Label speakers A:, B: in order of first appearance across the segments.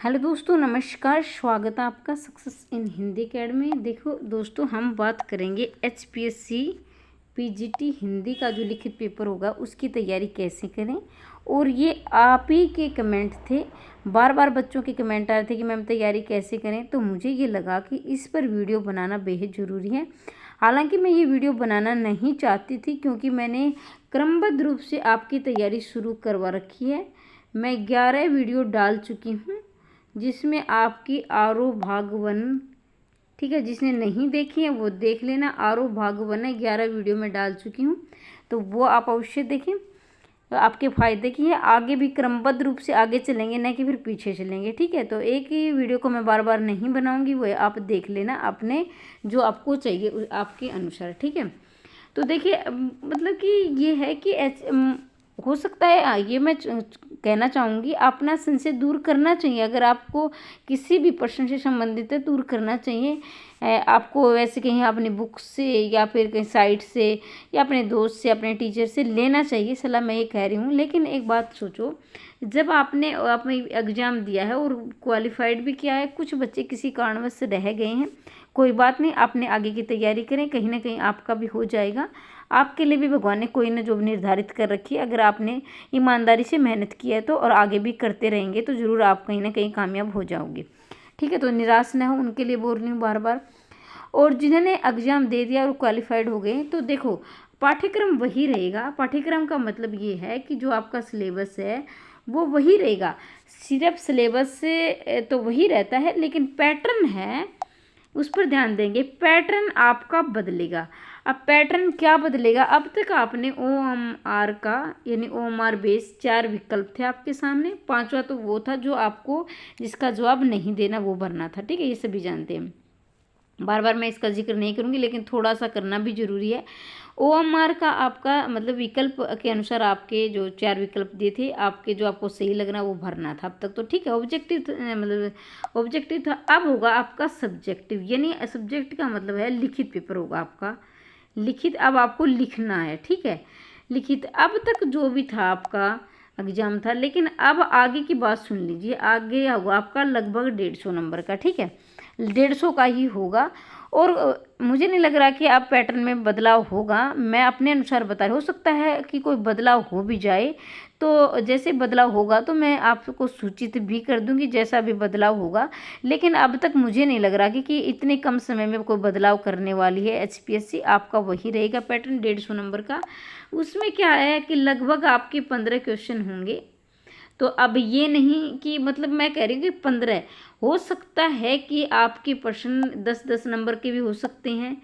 A: Hello दोस्तों, नमस्कार। स्वागत है आपका सक्सेस इन हिंदी अकेडमी। देखो दोस्तों, हम बात करेंगे HPSC PGT हिंदी का जो लिखित पेपर होगा उसकी तैयारी कैसे करें। और ये आप ही के कमेंट थे, बार बार बच्चों के कमेंट आ रहे थे कि मैम तैयारी कैसे करें। तो मुझे ये लगा कि इस पर वीडियो बनाना बेहद ज़रूरी है। हालांकि मैं ये वीडियो बनाना नहीं चाहती थी, क्योंकि मैंने क्रमबद्ध रूप से आपकी तैयारी शुरू करवा रखी है। मैं 11 वीडियो डाल चुकी हूँ, जिसमें आपकी आरो भाग 1, ठीक है, जिसने नहीं देखी है वो देख लेना। आरो भाग 1 है, 11 वीडियो में डाल चुकी हूँ, तो वो आप अवश्य देखें। तो आपके फ़ायदे की है। आगे भी क्रमबद्ध रूप से आगे चलेंगे, न कि फिर पीछे चलेंगे, ठीक है। तो एक ही वीडियो को मैं बार बार नहीं बनाऊंगी, वो आप देख लेना अपने जो आपको चाहिए आपके अनुसार, ठीक है। तो देखिए, मतलब कि ये है कि हो सकता है, ये मैं कहना चाहूँगी, अपना संशय दूर करना चाहिए। अगर आपको किसी भी प्रश्न से संबंधित है, दूर करना चाहिए। आपको वैसे कहीं अपनी बुक से या फिर कहीं साइट से या अपने दोस्त से, अपने टीचर से लेना चाहिए सलाह, मैं ये कह रही हूँ। लेकिन एक बात सोचो, जब आपने एग्ज़ाम दिया है और क्वालिफाइड भी किया है, कुछ बच्चे किसी कारणवश से रह गए हैं, कोई बात नहीं, आपने आगे की तैयारी करें, कहीं ना कहीं आपका भी हो जाएगा। आपके लिए भी भगवान ने कोई ना जो निर्धारित कर रखी है। अगर आपने ईमानदारी से मेहनत की है तो, और आगे भी करते रहेंगे, तो ज़रूर आप कहीं ना कहीं कामयाब हो जाओगे, ठीक है। तो निराश ना हो, उनके लिए बोल रही हूँ बार बार। और जिन्होंने एग्ज़ाम दे दिया और क्वालिफाइड हो गए, तो देखो, पाठ्यक्रम वही रहेगा। पाठ्यक्रम का मतलब ये है कि जो आपका सिलेबस है वो वही रहेगा। सिर्फ सिलेबस से तो वही रहता है, लेकिन पैटर्न है, उस पर ध्यान देंगे। पैटर्न आपका बदलेगा। अब पैटर्न क्या बदलेगा? अब तक आपने OMR का, यानी OMR बेस 4 विकल्प थे आपके सामने, 5वां तो वो था जो आपको, जिसका जवाब नहीं देना, वो भरना था, ठीक है। ये सभी जानते हैं, बार बार मैं इसका जिक्र नहीं करूँगी, लेकिन थोड़ा सा करना भी जरूरी है। OMR का आपका मतलब विकल्प के अनुसार आपके जो 4 विकल्प दिए थे, आपके जो आपको सही लगना वो भरना था अब तक, तो ठीक है। ऑब्जेक्टिव मतलब ऑब्जेक्टिव था। अब होगा आपका सब्जेक्टिव, यानी सब्जेक्ट का मतलब है लिखित पेपर होगा आपका। लिखित अब आपको लिखना है, ठीक है। लिखित अब तक जो भी था आपका एग्जाम था, लेकिन अब आगे की बात सुन लीजिए। आगे होगा आपका लगभग 150 नंबर का, ठीक है, 150 का ही होगा। और मुझे नहीं लग रहा कि आप पैटर्न में बदलाव होगा। मैं अपने अनुसार बता रही, हो सकता है कि कोई बदलाव हो भी जाए, तो जैसे बदलाव होगा तो मैं आपको सूचित भी कर दूंगी, जैसा भी बदलाव होगा। लेकिन अब तक मुझे नहीं लग रहा कि इतने कम समय में कोई बदलाव करने वाली है। HPSC आपका वही रहेगा पैटर्न 150 नंबर का। उसमें क्या है कि लगभग आपके 15 क्वेश्चन होंगे। तो अब ये नहीं कि, मतलब मैं कह रही हूँ कि 15, हो सकता है कि आपके प्रश्न 10-10 नंबर के भी हो सकते हैं,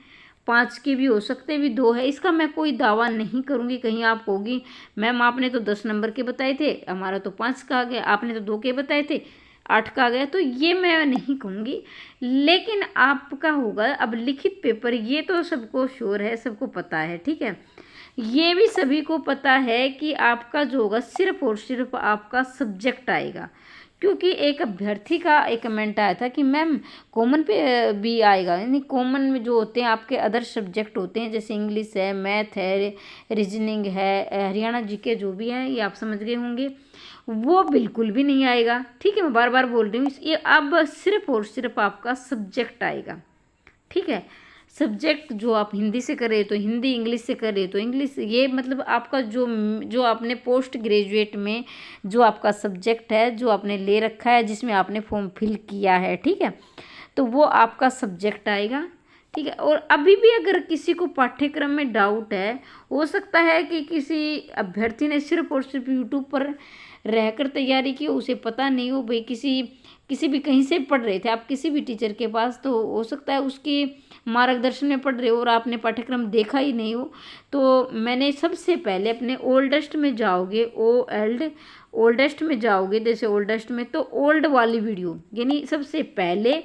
A: 5 के भी हो सकते हैं, भी 2 है, इसका मैं कोई दावा नहीं करूँगी। कहीं आप होगी, मैम आपने तो 10 नंबर के बताए थे, हमारा तो 5 का आ गया, आपने तो 2 के बताए थे, 8 का आ गया, तो ये मैं नहीं कहूँगी। लेकिन आपका होगा अब लिखित पेपर, ये तो सबको श्योर है, सबको पता है, ठीक है। ये भी सभी को पता है कि आपका जो होगा सिर्फ और सिर्फ आपका सब्जेक्ट आएगा। क्योंकि एक अभ्यर्थी का एक कमेंट आया था कि मैम कॉमन पे भी आएगा, यानी कॉमन में जो होते हैं आपके अदर सब्जेक्ट होते हैं, जैसे इंग्लिश है, मैथ है, रीजनिंग है, हरियाणा जीके जो भी है, ये आप समझ गए होंगे, वो बिल्कुल भी नहीं आएगा, ठीक है। मैं बार बार बोल रही हूँ, ये अब सिर्फ और सिर्फ आपका सब्जेक्ट आएगा, ठीक है। सब्जेक्ट जो आप हिंदी से करें तो हिंदी, इंग्लिश से करें तो इंग्लिश, ये मतलब आपका जो जो आपने पोस्ट ग्रेजुएट में जो आपका सब्जेक्ट है, जो आपने ले रखा है, जिसमें आपने फॉर्म फिल किया है, ठीक है, तो वो आपका सब्जेक्ट आएगा, ठीक है। और अभी भी अगर किसी को पाठ्यक्रम में डाउट है, हो सकता है कि किसी अभ्यर्थी ने सिर्फ और सिर्फ यूट्यूब पर रहकर तैयारी की, उसे पता नहीं हो भाई, किसी भी कहीं से पढ़ रहे थे आप, किसी भी टीचर के पास, तो हो सकता है उसके मार्गदर्शन में पढ़ रहे हो और आपने पाठ्यक्रम देखा ही नहीं हो। तो मैंने सबसे पहले अपने ओल्डेस्ट में जाओगे, ओल्डेस्ट में जाओगे, जैसे ओल्डेस्ट में, तो ओल्ड वाली वीडियो, यानी सबसे पहले,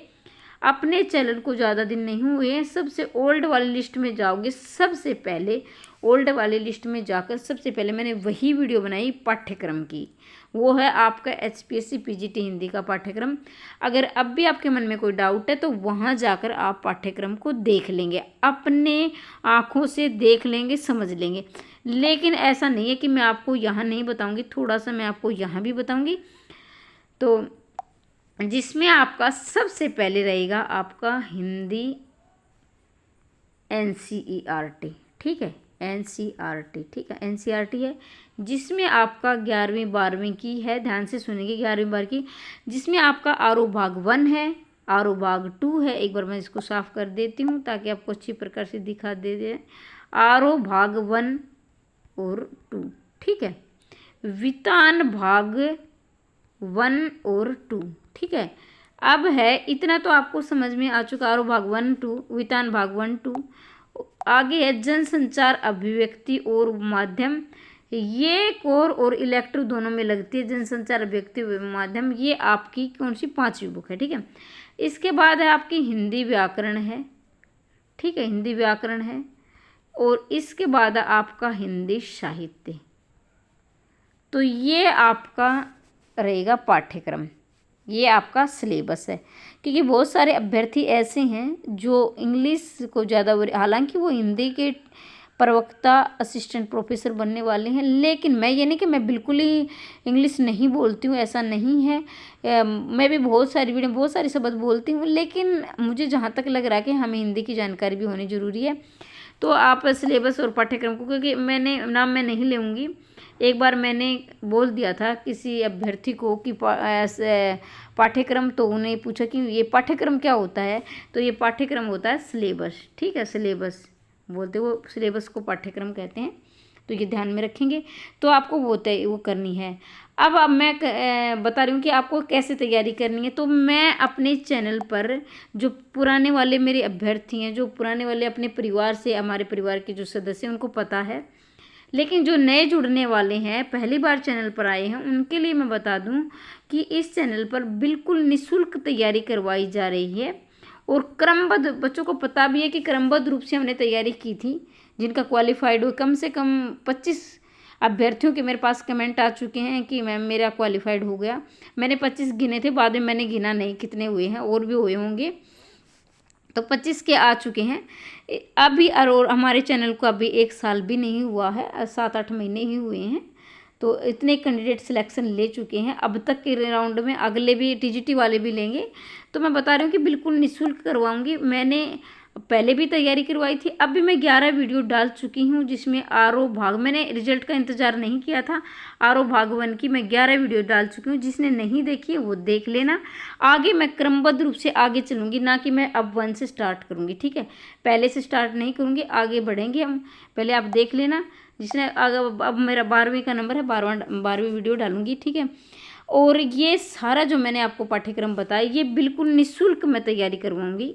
A: अपने चैनल को ज़्यादा दिन नहीं हुए हैं, सबसे ओल्ड वाली लिस्ट में जाओगे, सबसे पहले ओल्ड वाली लिस्ट में जाकर सबसे पहले मैंने वही वीडियो बनाई पाठ्यक्रम की, वो है आपका HPSC PGT हिंदी का पाठ्यक्रम। अगर अब भी आपके मन में कोई डाउट है तो वहाँ जाकर आप पाठ्यक्रम को देख लेंगे, अपने आँखों से देख लेंगे, समझ लेंगे। लेकिन ऐसा नहीं है कि मैं आपको यहाँ नहीं बताऊँगी, थोड़ा सा मैं आपको यहाँ भी बताऊँगी। तो जिसमें आपका सबसे पहले रहेगा आपका हिंदी NCERT, ठीक है, NCERT, ठीक है, NCERT है, जिसमें आपका 11वीं 12वीं की है, ध्यान से सुनेंगे, 11वीं 12वीं की, जिसमें आपका आरो भाग 1 है, आरो भाग 2 है। एक बार मैं इसको साफ कर देती हूँ ताकि आपको अच्छी प्रकार से दिखा दे दे। आरो भाग 1 और 2, ठीक है, वितान भाग 1 और 2, ठीक है। अब है इतना तो आपको समझ में आ चुका, आरो भाग 1 2, वितान भाग 1 2। आगे है जनसंचार अभिव्यक्ति और माध्यम, ये कोर और इलेक्ट्रो दोनों में लगती है, जनसंचार अभिव्यक्ति माध्यम, ये आपकी कौन सी 5वीं बुक है, ठीक है। इसके बाद है आपकी हिंदी व्याकरण है, ठीक है, हिंदी व्याकरण है, और इसके बाद है आपका हिंदी साहित्य। तो ये आपका रहेगा पाठ्यक्रम, ये आपका सिलेबस है। क्योंकि बहुत सारे अभ्यर्थी ऐसे हैं जो इंग्लिश को ज़्यादा, हालांकि वो हिंदी के प्रवक्ता असिस्टेंट प्रोफेसर बनने वाले हैं, लेकिन मैं ये नहीं कि मैं बिल्कुल ही इंग्लिश नहीं बोलती हूँ, ऐसा नहीं है। मैं भी बहुत सारी वीडियो, बहुत सारे शब्द बोलती हूँ, लेकिन मुझे जहाँ तक लग रहा है कि हमें हिंदी की जानकारी भी होनी ज़रूरी है। तो आप सिलेबस और पाठ्यक्रम को, क्योंकि मैंने नाम मैं नहीं लूँगी, एक बार मैंने बोल दिया था किसी अभ्यर्थी को कि पाठ्यक्रम, तो उन्हें पूछा कि ये पाठ्यक्रम क्या होता है, तो ये पाठ्यक्रम होता है सिलेबस, ठीक है, सिलेबस बोलते, वो सिलेबस को पाठ्यक्रम कहते हैं। तो ये ध्यान में रखेंगे। तो आपको वो करनी है। अब मैं बता रही हूँ कि आपको कैसे तैयारी करनी है। तो मैं अपने चैनल पर जो पुराने वाले मेरे अभ्यर्थी हैं, जो पुराने वाले अपने परिवार से, हमारे परिवार के जो सदस्य हैं उनको पता है, लेकिन जो नए जुड़ने वाले हैं, पहली बार चैनल पर आए हैं, उनके लिए मैं बता दूं कि इस चैनल पर बिल्कुल निःशुल्क तैयारी करवाई जा रही है, और क्रमबद्ध, बच्चों को पता भी है कि क्रमबद्ध रूप से हमने तैयारी की थी, जिनका क्वालिफाइड हो। कम से कम 25 अभ्यर्थियों के मेरे पास कमेंट आ चुके हैं कि मैम मेरा क्वालिफाइड हो गया। मैंने 25 गिने थे, बाद में मैंने गिना नहीं कितने हुए हैं, और भी हुए होंगे, तो 25 के आ चुके हैं अभी। और हमारे चैनल को अभी 1 साल भी नहीं हुआ है, 7-8 महीने ही हुए हैं। तो इतने कैंडिडेट सिलेक्शन ले चुके हैं अब तक के राउंड में, अगले भी TGT वाले भी लेंगे। तो मैं बता रही हूँ कि बिल्कुल निःशुल्क करवाऊँगी। मैंने पहले भी तैयारी करवाई थी, अब भी मैं 11 वीडियो डाल चुकी हूँ, जिसमें आरो भाग, मैंने रिजल्ट का इंतज़ार नहीं किया था, आरो भाग 1 की मैं 11 वीडियो डाल चुकी हूँ। जिसने नहीं देखी है वो देख लेना। आगे मैं क्रमबद्ध रूप से आगे चलूँगी, ना कि मैं अब 1 से स्टार्ट करूँगी, ठीक है, पहले से स्टार्ट नहीं करूँगी, आगे बढ़ेंगे हम। पहले आप देख लेना, जिसने अब मेरा 12वीं का नंबर है, 12वीं वीडियो डालूँगी, ठीक है। और ये सारा जो मैंने आपको पाठ्यक्रम बताया, ये बिल्कुल निःशुल्क मैं तैयारी करवाऊँगी,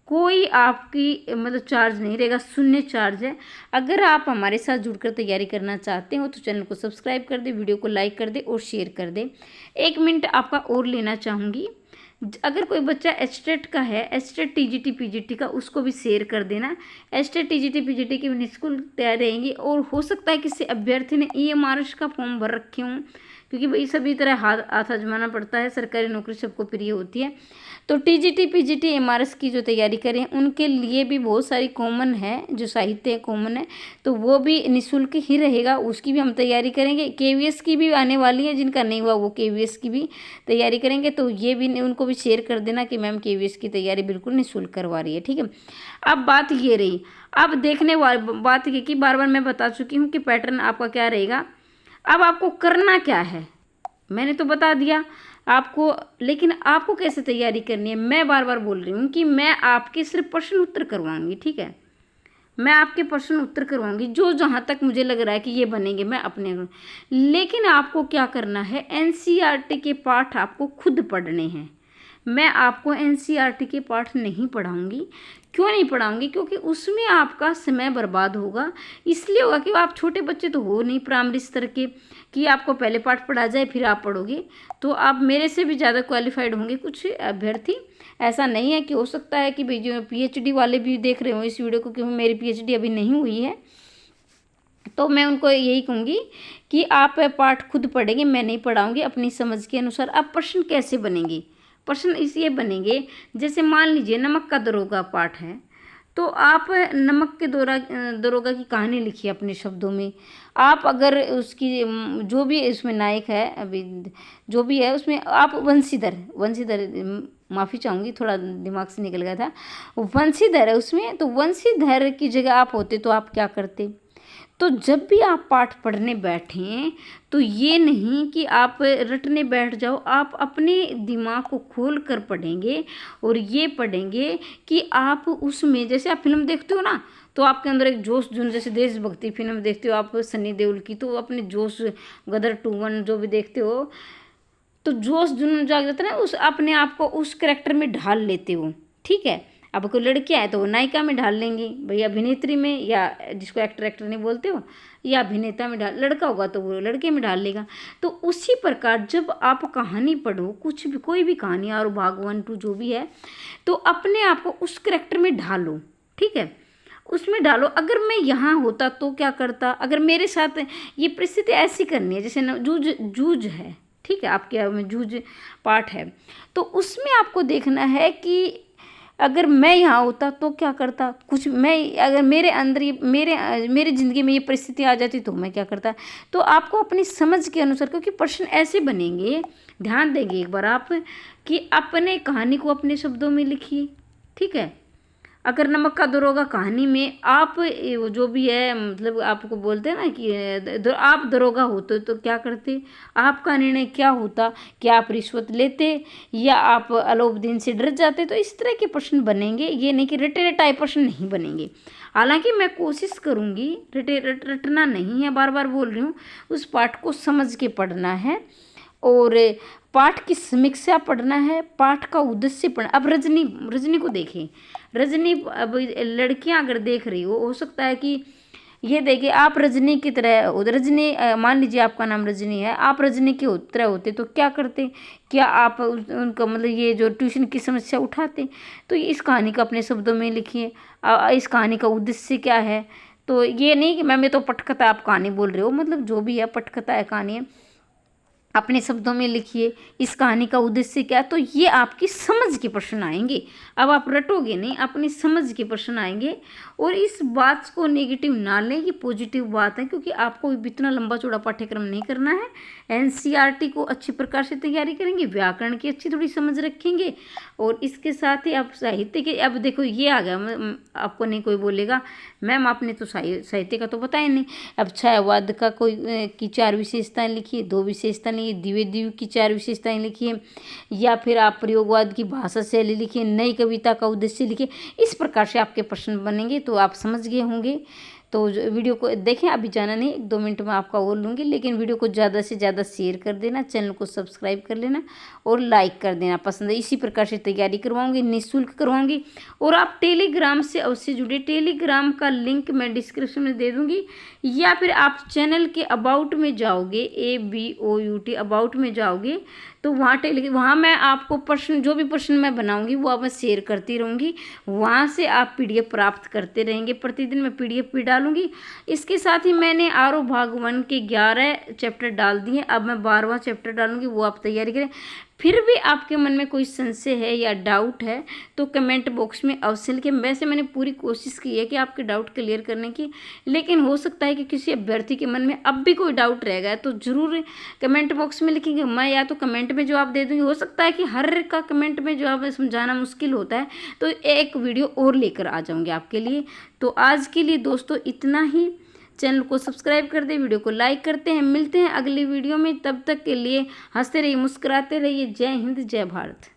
A: कोई आपकी मतलब चार्ज नहीं रहेगा, शून्य चार्ज है। अगर आप हमारे साथ जुड़कर तैयारी करना चाहते हो तो चैनल को सब्सक्राइब कर दे, वीडियो को लाइक कर दे और शेयर कर दे। 1 मिनट आपका और लेना चाहूँगी, अगर कोई बच्चा एचटेट का है, एचटेट TGT PGT का, उसको भी शेयर कर देना। एचटेट TGT PGT की निःशुल्क तैयार रहेंगी, और हो सकता है किसी अभ्यर्थी ने EMRS का फॉर्म भर रखे हों, क्योंकि भाई सभी तरह हाथ आजमाना पड़ता है, सरकारी नौकरी सबको प्रिय होती है। तो TGT PGT MRS की जो तैयारी करें उनके लिए भी बहुत सारी कॉमन है, जो साहित्य कॉमन है, तो वो भी निःशुल्क ही रहेगा, उसकी भी हम तैयारी करेंगे। KVS की भी आने वाली है, जिनका नहीं हुआ वो KVS की भी तैयारी करेंगे। तो ये भी उनको भी शेयर कर देना कि मैम KVS की तैयारी बिल्कुल निःशुल्क करवा रही है, ठीक है। अब बात ये रही, अब देखने वाली बात ये कि बार बार मैं बता चुकी हूँ कि पैटर्न आपका क्या रहेगा। अब आपको करना क्या है मैंने तो बता दिया आपको, लेकिन आपको कैसे तैयारी करनी है मैं बार बार बोल रही हूँ कि मैं आपके सिर्फ प्रश्न उत्तर करवाऊंगी, ठीक है, मैं आपके प्रश्न उत्तर करवाऊंगी, जो जहाँ तक मुझे लग रहा है कि ये बनेंगे मैं अपने। लेकिन आपको क्या करना है, NCERT के पाठ आपको खुद पढ़ने हैं। मैं आपको NCERT के पाठ नहीं पढ़ाऊंगी। क्यों नहीं पढ़ाऊंगी? क्योंकि उसमें आपका समय बर्बाद होगा। इसलिए होगा कि आप छोटे बच्चे तो हो नहीं प्राइमरी स्तर के कि आपको पहले पाठ पढ़ा जाए फिर आप पढ़ोगे, तो आप मेरे से भी ज़्यादा क्वालिफाइड होंगे कुछ अभ्यर्थी। ऐसा नहीं है कि हो सकता है कि भाई जो PhD वाले भी देख रहे हो इस वीडियो को, क्योंकि मेरी PhD अभी नहीं हुई है, तो मैं उनको यही कहूँगी कि आप पाठ खुद पढ़ेंगे, मैं नहीं पढ़ाऊँगी। अपनी समझ के अनुसार अब प्रश्न कैसे बनेंगे, प्रश्न इसलिए बनेंगे, जैसे मान लीजिए नमक का दरोगा पाठ है, तो आप नमक के दरोगा की कहानी लिखिए अपने शब्दों में। आप अगर उसकी जो भी इसमें नायक है अभी जो भी है उसमें आप वंशीधर माफ़ी चाहूँगी, थोड़ा दिमाग से निकल गया था, वंशीधर है उसमें, तो वंशीधर की जगह आप होते तो आप क्या करते। तो जब भी आप पाठ पढ़ने बैठें तो ये नहीं कि आप रटने बैठ जाओ, आप अपने दिमाग को खोल कर पढ़ेंगे और ये पढ़ेंगे कि आप उसमें, जैसे आप फिल्म देखते हो ना, तो आपके अंदर एक जोश जुन, जैसे देशभक्ति फिल्म देखते हो आप सनी देओल की, तो अपने जोश गदर 2-1 जो भी देखते हो तो जोश जुनून जाग जाता है ना, उस अपने आप को उस कैरेक्टर में ढाल लेते हो। ठीक है, अब कोई लड़कियाँ है तो वो नायिका में ढाल लेंगी भाई, अभिनेत्री में, या जिसको एक्टर नहीं बोलते हो, या अभिनेता में ढाल, लड़का होगा तो वो लड़के में ढाल लेगा। तो उसी प्रकार जब आप कहानी पढ़ो, कुछ भी कोई भी कहानी और भाग 1-2 जो भी है, तो अपने आप को उस कैरेक्टर में ढालो। ठीक है, उसमें डालो, अगर मैं यहाँ होता तो क्या करता, अगर मेरे साथ ये परिस्थिति ऐसी करनी है, जैसे न जूझ है, ठीक है, आपके में जूझ पाठ है, तो उसमें आपको देखना है कि अगर मैं यहाँ होता तो क्या करता, कुछ मैं अगर मेरे अंदर ये मेरे ज़िंदगी में ये परिस्थिति आ जाती तो मैं क्या करता। तो आपको अपनी समझ के अनुसार, क्योंकि प्रश्न ऐसे बनेंगे, ध्यान देंगे एक बार आप कि अपने कहानी को अपने शब्दों में लिखिए। ठीक है, अगर नमक का दरोगा कहानी में आप जो भी है, मतलब आपको बोलते हैं ना कि आप दरोगा होते तो क्या करते, आपका निर्णय क्या होता, क्या आप रिश्वत लेते या आप अलाउद्दीन से डर जाते। तो इस तरह के प्रश्न बनेंगे, ये नहीं कि रटे रटाए प्रश्न नहीं बनेंगे। हालांकि मैं कोशिश करूँगी, रटना नहीं है, बार बार बोल रही हूँ, उस पाठ को समझ के पढ़ना है और पाठ की समीक्षा पढ़ना है, पाठ का उद्देश्य पढ़ना। अब रजनी को देखें, रजनी, अब लड़कियां अगर देख रही हो सकता है कि ये देखे आप रजनी की तरह, रजनी मान लीजिए आपका नाम रजनी है, आप रजनी की तरह होते तो क्या करते, क्या आप उनका मतलब ये जो ट्यूशन की समस्या उठाते। तो इस कहानी को अपने शब्दों में लिखिए, इस कहानी का उद्देश्य क्या है। तो ये नहीं कि मैं तो पटकथा आप कहानी बोल रहे हो, मतलब जो भी है पटकथा है, कहानी है, अपने शब्दों में लिखिए इस कहानी का उद्देश्य क्या है। तो ये आपकी समझ के प्रश्न आएंगे, अब आप रटोगे नहीं, अपनी समझ के प्रश्न आएंगे। और इस बात को नेगेटिव ना लें, ये पॉजिटिव बात है, क्योंकि आपको इतना लंबा चौड़ा पाठ्यक्रम नहीं करना है। एनसीईआरटी को अच्छी प्रकार से तैयारी करेंगे, व्याकरण की अच्छी थोड़ी समझ रखेंगे, और इसके साथ ही आप साहित्य के, अब देखो ये आ गया, आपको नहीं कोई बोलेगा मैम आपने तो साहित्य का तो बताया नहीं। अब छायावाद का कोई की 4 विशेषताएं लिखिए, 2 विशेषताएं लिखिए, द्विवेदी की 4 विशेषताएं लिखिए, या फिर आप प्रयोगवाद की भाषा शैली लिखिए, नई कविता का उद्देश्य लिखिए। इस प्रकार से आपके प्रश्न बनेंगे, तो आप समझ गए होंगे। तो वीडियो को देखें, अभी जाना नहीं, 1-2 मिनट में आपका बोल लूँगी, लेकिन वीडियो को ज़्यादा से ज़्यादा शेयर कर देना, चैनल को सब्सक्राइब कर लेना और लाइक कर देना पसंद है। इसी प्रकार से तैयारी करवाऊँगी, निःशुल्क करवाऊँगी। और आप टेलीग्राम से अवश्य जुड़े, टेलीग्राम का लिंक मैं डिस्क्रिप्शन में दे दूँगी, या फिर आप चैनल के अबाउट में जाओगे, ABOUT अबाउट में जाओगे, तो वहाँ मैं आपको प्रश्न, जो भी प्रश्न मैं बनाऊंगी वो आप मैं शेयर करती रहूँगी, वहाँ से आप PDF प्राप्त करते रहेंगे। प्रतिदिन मैं PDF भी डालूंगी। इसके साथ ही मैंने आरो भाग 1 के 11 चैप्टर डाल दिए, अब मैं 12वां चैप्टर डालूंगी, वो आप तैयारी करें। फिर भी आपके मन में कोई संशय है या डाउट है तो कमेंट बॉक्स में अवश्य लिखें। वैसे मैंने पूरी कोशिश की है कि आपके डाउट क्लियर करने की, लेकिन हो सकता है कि किसी अभ्यर्थी के मन में अब भी कोई डाउट रह गया, तो ज़रूर कमेंट बॉक्स में लिखेंगे, मैं या तो कमेंट में जवाब दे दूँगी। हो सकता है कि हर का कमेंट में जवाब समझाना मुश्किल होता है, तो एक वीडियो और लेकर आ जाऊँगी आपके लिए। तो आज के लिए दोस्तों इतना ही, चैनल को सब्सक्राइब कर दे, वीडियो को लाइक करते हैं। मिलते हैं अगली वीडियो में, तब तक के लिए हंसते रहिए, मुस्कुराते रहिए। जय हिंद, जय भारत।